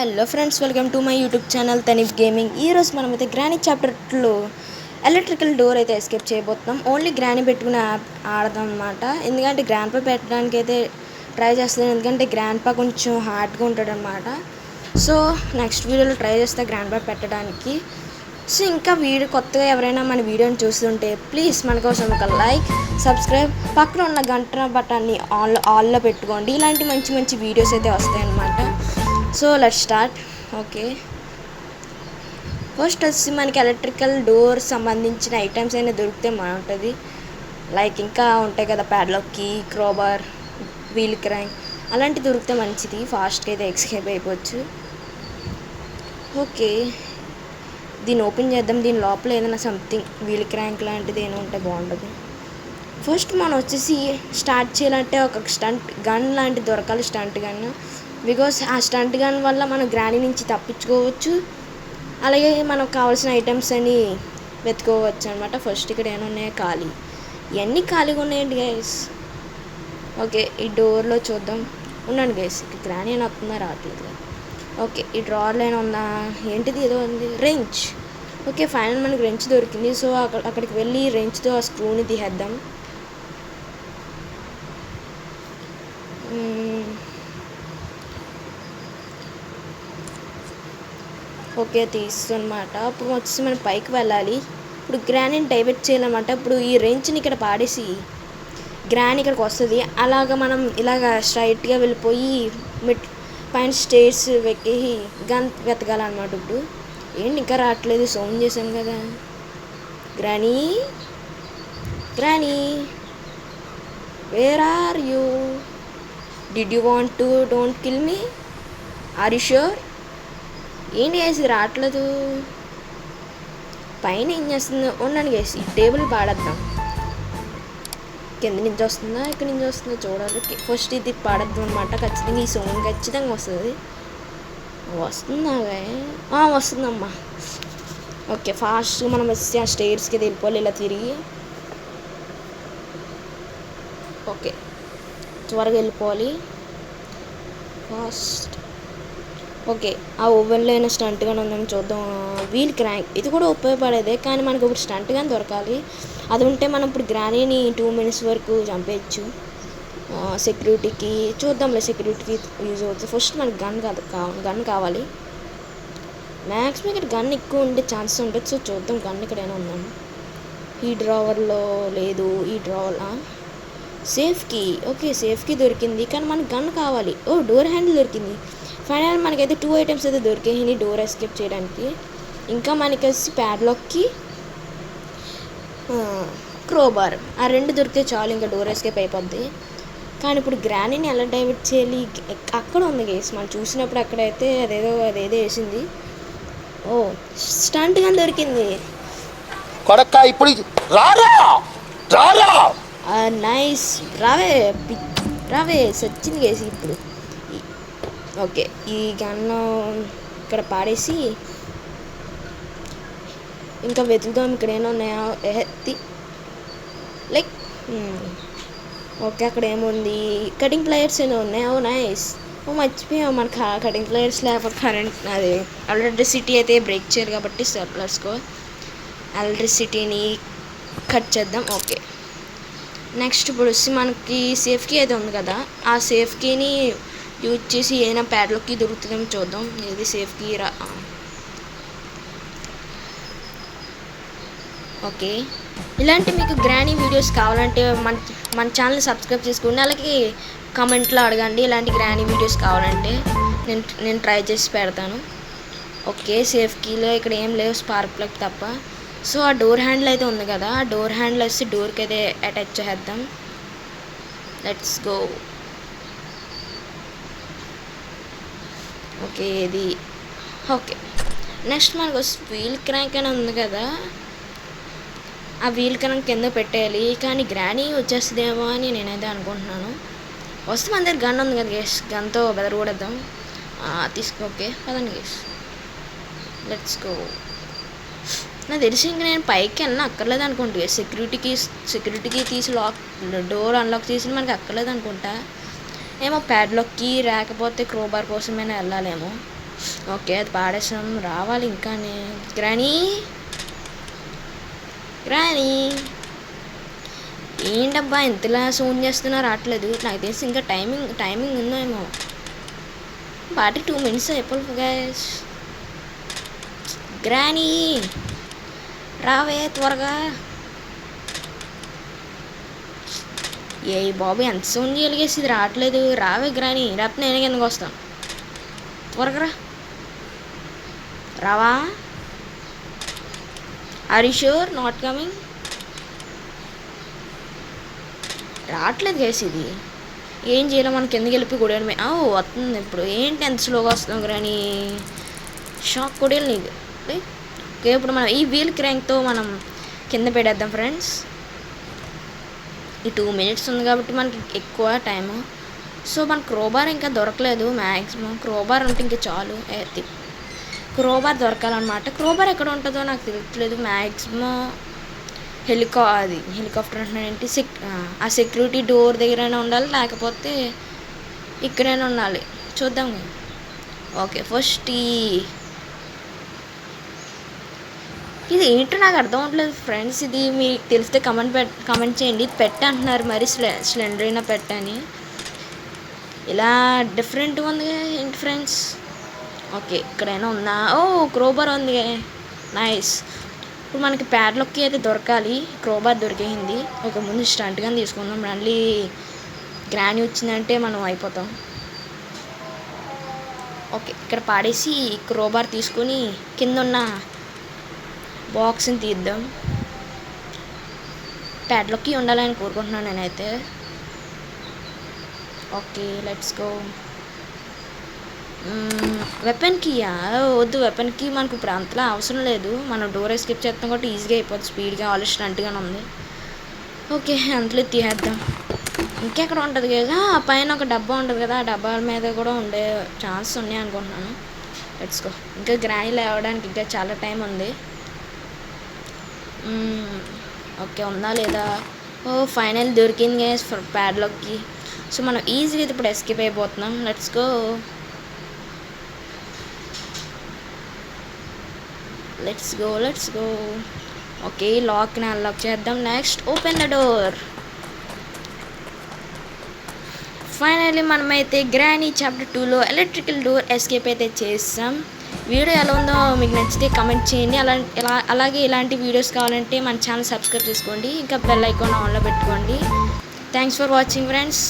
Hello friends, welcome to my YouTube channel Tanif gaming. ఈరోజు మనమైతే Granny చాప్టర్లో ఎలక్ట్రికల్ డోర్ అయితే ఎస్కేప్ చేయబోతున్నాం. ఓన్లీ గ్రానీ పెట్టుకుని ఆడదాం అన్నమాట. ఎందుకంటే గ్రాండ్ పా పెట్టడానికి అయితే ట్రై చేస్తాను, ఎందుకంటే గ్రాండ్ పా కొంచెం హార్డ్గా ఉంటాడు అనమాట. సో నెక్స్ట్ వీడియోలో ట్రై చేస్తా గ్రాండ్ పా పెట్టడానికి. సో ఇంకా కొత్తగా ఎవరైనా మన వీడియోని చూస్తుంటే ప్లీజ్ మన కోసం ఒక లైక్, సబ్స్క్రైబ్, పక్కన ఉన్న గంట బటన్ని ఆల్లో పెట్టుకోండి. ఇలాంటి మంచి మంచి వీడియోస్ అయితే వస్తాయి అన్నమాట. So let's start. Okay, first వచ్చి మనకి ఎలక్ట్రికల్ డోర్ సంబంధించిన ఐటమ్స్ అయినా దొరికితే బాగుంటుంది. లైక్ ఇంకా ఉంటాయి కదా, padlock key, crowbar, wheel crank అలాంటివి దొరికితే మంచిది. ఫాస్ట్గా అయితే ఎస్కేప్ అయిపోవచ్చు. ఓకే, దీన్ని ఓపెన్ చేద్దాం. దీని లోపల ఏదైనా సంథింగ్ వీల్ క్రాంక్ లాంటిది ఏమైనా ఉంటే బాగుంటుంది. ఫస్ట్ మనం వచ్చేసి స్టార్ట్ చేయాలంటే ఒక స్టంట్ గన్ లాంటిది దొరకాలి, స్టంట్ గన్. బికాస్ ఆ స్టంట్ గన్ వల్ల మనం గ్రానీ నుంచి తప్పించుకోవచ్చు, అలాగే మనకు కావాల్సిన ఐటమ్స్ అని వెతుకోవచ్చు అనమాట. ఫస్ట్ ఇక్కడ ఏమన్నాయో ఖాళీ, ఇవన్నీ ఖాళీగా ఉన్నాయండి గైస్. ఓకే, ఈ డోర్లో చూద్దాం. ఉండండి గైస్, ఇక్కడ గ్రానీ అని వస్తుందా రావట్లేదు. ఓకే, ఈ డ్రావర్లో అయినా ఉందా, ఏంటిది ఏదో ఉంది, రెంచ్. ఓకే, ఫైనల్ మనకి రెంచ్ దొరికింది. సో అక్కడికి వెళ్ళి రెంచ్తో ఆ స్క్రూని తీసేద్దాం. ఓకే, తీస్తున్నమాట. ఇప్పుడు వచ్చేసి మనం పైకి వెళ్ళాలి. ఇప్పుడు గ్రానీని డైవర్ట్ చేయాలన్నమాట. ఇప్పుడు ఈ రెంచ్ని ఇక్కడ పాడేసి గ్రానీ ఇక్కడికి వస్తుంది. అలాగ మనం ఇలాగ స్ట్రైట్గా వెళ్ళిపోయి పైన స్టేర్స్ వెక్కి గన్ వెతకాలన్నమాట. ఇప్పుడు ఏంటి ఇంకా రావట్లేదు, సౌండ్ చేశాను కదా. Granny, granny, where are you? Did you want to don't kill me? Are you sure? ఏంటి వేసి రావట్లేదు. పైన ఏం చేస్తుందో ఉండండి వేసి టేబుల్ పాడేద్దాం. కింద నుంచి వస్తుందా ఇక్కడ నుంచి వస్తుందో చూడాలి. ఫస్ట్ ఇది పాడేద్దాం అనమాట. ఖచ్చితంగా ఈ సౌండ్ ఖచ్చితంగా వస్తుంది. వస్తుందా? వస్తుందమ్మా. ఓకే, ఫాస్ట్గా మనం వచ్చి ఆ స్టేర్స్కి వెళ్ళిపోవాలి, ఇలా తిరిగి. ఓకే, త్వరగా వెళ్ళిపోవాలి ఫాస్ట్. ఓకే, ఆ ఓవెన్లో అయినా స్టంట్ గానే ఉందని చూద్దాం. వీల్ క్రాంక్, ఇది కూడా ఉపయోగపడేదే, కానీ మనకు ఇప్పుడు స్టంట్ గాని దొరకాలి. అది ఉంటే మనం ఇప్పుడు గ్రానీని 2 minutes వరకు చంపేయచ్చు. సెక్యూరిటీకి చూద్దాంలే, సెక్యూరిటీకి యూజ్ అవుతుంది. ఫస్ట్ మనకి గన్ కావాలి. మ్యాక్సిమం ఇక్కడ గన్ ఎక్కువ ఉండే ఛాన్సెస్ ఉంటుంది. సో చూద్దాం గన్ ఇక్కడైనా ఉందాం. ఈ డ్రావర్లో లేదు, ఈ డ్రావర్ సేఫ్కి. ఓకే, సేఫ్కి దొరికింది, కానీ మనకు గన్ కావాలి. డోర్ హ్యాండిల్ దొరికింది. ఫైనల్ మనకైతే 2 items అయితే దొరికాయి డోర్ ఎస్కేప్ చేయడానికి. ఇంకా మనకి వచ్చి ప్యాడ్లాక్కి క్రోబార్, ఆ 2 దొరికితే చాలు, ఇంకా డోర్ ఎస్కేప్ అయిపోద్ది. కానీ ఇప్పుడు గ్రానీని ఎలా డైవర్ట్ చేయాలి? అక్కడ ఉంది గేస్, మనం చూసినప్పుడు అక్కడైతే అదేదో వేసింది. స్టంట్ గా దొరికింది. ఇప్పుడు నైస్, రావే సచ్చింది గేసి ఇప్పుడు. ఓకే, ఈ గన్ను ఇక్కడ పాడేసి ఇంకా వెతుకుదాం. ఇక్కడ ఏమైనా ఉన్నాయా లైక్. ఓకే, అక్కడ ఏముంది, కటింగ్ ప్లేయర్స్ ఏమైనా ఉన్నాయా? నైస్. మర్చిపోయాం, మనకు కటింగ్ ప్లేయర్స్ లేకపోతే కరెంట్ అది ఎలక్ట్రిసిటీ అయితే బ్రేక్ చేయరు కాబట్టి సర్ప్లస్కో ఎలక్ట్రిసిటీని కట్ చేద్దాం. ఓకే, నెక్స్ట్ ఇప్పుడు వచ్చి మనకి సేఫ్ కీ అయితే ఉంది కదా, ఆ సేఫ్ కీని యూజ్ చేసి ఏదైనా ప్యాడ్లోకి దొరుకుతుందేమో చూద్దాం. ఏది సేఫ్ కీ రా. ఓకే, ఇలాంటి మీకు గ్రానీ వీడియోస్ కావాలంటే మన ఛానల్ సబ్స్క్రైబ్ చేసుకోండి. అలాగే కామెంట్లో అడగండి ఇలాంటి గ్రానీ వీడియోస్ కావాలంటే నేను ట్రై చేసి పెడతాను. ఓకే, సేఫ్ కీలో ఇక్కడ ఏం లేవు, స్పార్క్ ప్లగ్ తప్ప. సో ఆ డోర్ హ్యాండిల్ అయితే ఉంది కదా, ఆ డోర్ హ్యాండిల్ వచ్చి డోర్కి అయితే అటాచ్ చేద్దాం. Let's go. ఓకే, ఇది ఓకే. నెక్స్ట్ మనకు వీల్ క్రాంక్ అని ఉంది కదా, ఆ వీల్ క్రాంక్ కింద పెట్టేయాలి. కానీ గ్రానీ వచ్చేస్తుందేమో అని నేనైతే అనుకుంటున్నాను. వస్తే మన దగ్గర గన్ ఉంది కదా గేస్, గన్తో బెదరగూడేద్దాం. తీసుకో. ఓకే, పదండి గేస్, లెట్స్ గో. నాకు తెలిసి ఇంక నేను పైకి వెళ్ళిన అక్కర్లేదు అనుకుంటా. సెక్యూరిటీకి తీసి డోర్ అన్లాక్ చేసి మనకి అక్కర్లేదు అనుకుంటా. ఏమో ప్యాడ్లాక్కి రాకపోతే క్రోబార్ కోసమైనా వెళ్ళాలేమో. ఓకే అది పాడేసాం. రావాలి ఇంకానే. గ్రానీ గ్రానీ ఏంటబ్బా ఇంతలా సౌండ్ చేస్తున్నా రావట్లేదు. నాకు తెలిసి ఇంకా టైమింగ్ ఉందేమో. పార్టీ 2 minutes అయిపోయి గైస్. గ్రానీ రావే త్వరగా. ఏ బాబు ఎంత సౌండ్ చేయగలిగేసి ఇది రావట్లేదు. రావే గ్రానీ, లేకపోతే నేను కిందకు వస్తాను. త్వరగా రా. రావా? Are you sure not coming? రావట్లేదు గైస్ ఇది. ఏం చేయాలో మనం కిందకి వెళ్ళి కొడేయడమే. వస్తుంది ఇప్పుడు. ఏంటి ఎంత స్లోగా వస్తున్నావు గ్రానీ? షాక్ కొడేయాలి నీకు. ఓకే ఇప్పుడు మనం ఈ వీల్ క్రాంక్తో మనం కింద పెట్టేద్దాం ఫ్రెండ్స్. ఈ 2 minutes ఉంది కాబట్టి మనకి ఎక్కువ టైము. సో మన క్రోబార్ ఇంకా దొరకలేదు. మ్యాక్సిమం క్రోబార్ ఉంటే ఇంకా చాలు. క్రోబార్ దొరకాలన్నమాట. క్రోబార్ ఎక్కడ ఉంటుందో నాకు తెలియట్లేదు. మ్యాక్సిమం హెలికాప్టర్ అంటున్నానంటే ఆ సెక్యూరిటీ డోర్ దగ్గరైనా ఉండాలి, లేకపోతే ఇక్కడైనా ఉండాలి. చూద్దాం. ఓకే ఫస్ట్ ఇది ఏంటో నాకు అర్థం అవ్వట్లేదు ఫ్రెండ్స్. ఇది మీకు తెలిస్తే కమెంట్ చేయండి. ఇది పెట్ట అంటున్నారు మరి, స్లెండరైనా పెట్టని. ఇలా డిఫరెంట్గా ఉంది ఏంటి ఫ్రెండ్స్. ఓకే ఇక్కడైనా ఉందా? క్రోబార్ ఉంది. నైస్. ఇప్పుడు మనకి ప్యాడ్లొక్కి అయితే దొరకాలి. క్రోబార్ దొరికేసింది. ఓకే ముందు స్టంట్గా తీసుకుందాం. మళ్ళీ గ్రానీ వచ్చిందంటే మనం అయిపోతాం. ఓకే ఇక్కడ పాడేసి క్రోబార్ తీసుకొని కింద ఉన్న బాక్స్ని తీద్దాం. ప్యాడ్లొక్కి ఉండాలని కోరుకుంటున్నాను నేనైతే. Okay let's go. వెపన్కి వద్దు. వెపన్కి మనకు ఇప్పుడు అంతలా అవసరం లేదు. మనం డోర్ ఎస్కేప్ చేస్తాం కాబట్టి ఈజీగా అయిపోతుంది. స్పీడ్గా ఆల్రెడీ స్టంట్గానే ఉంది. ఓకే అంతలో తీసేద్దాం. ఇంకెక్కడ ఉంటుంది కదా, పైన ఒక డబ్బా ఉంటుంది కదా, ఆ డబ్బాల మీద కూడా ఉండే ఛాన్స్ ఉన్నాయి అనుకుంటున్నాను. Let's go. ఇంకా గ్రానీ లేవడానికి ఇంకా చాలా టైం ఉంది. ఓకే ఉందా లేదా? ఫైనల్ దొరికింది ప్యాడ్లొక్కి. సో మనం ఈజీగా ఇప్పుడు ఎస్కేప్ అయిపోతున్నాం. Let's go. Let's go. Okay లాక్ని అన్లాక్ చేద్దాం. Next open the door. Finally మనమైతే గ్రానీ చాప్టర్ 2లో ఎలక్ట్రికల్ డోర్ ఎస్కేప్ అయితే చేస్తాం. వీడియో ఎలా ఉందో మీకు నచ్చితే కమెంట్ చేయండి. అలాగే ఇలాంటి వీడియోస్ కావాలంటే మన ఛానల్ సబ్స్క్రైబ్ చేసుకోండి. ఇంకా బెల్ ఐకాన్ ఆన్లో పెట్టుకోండి. Thanks for watching friends.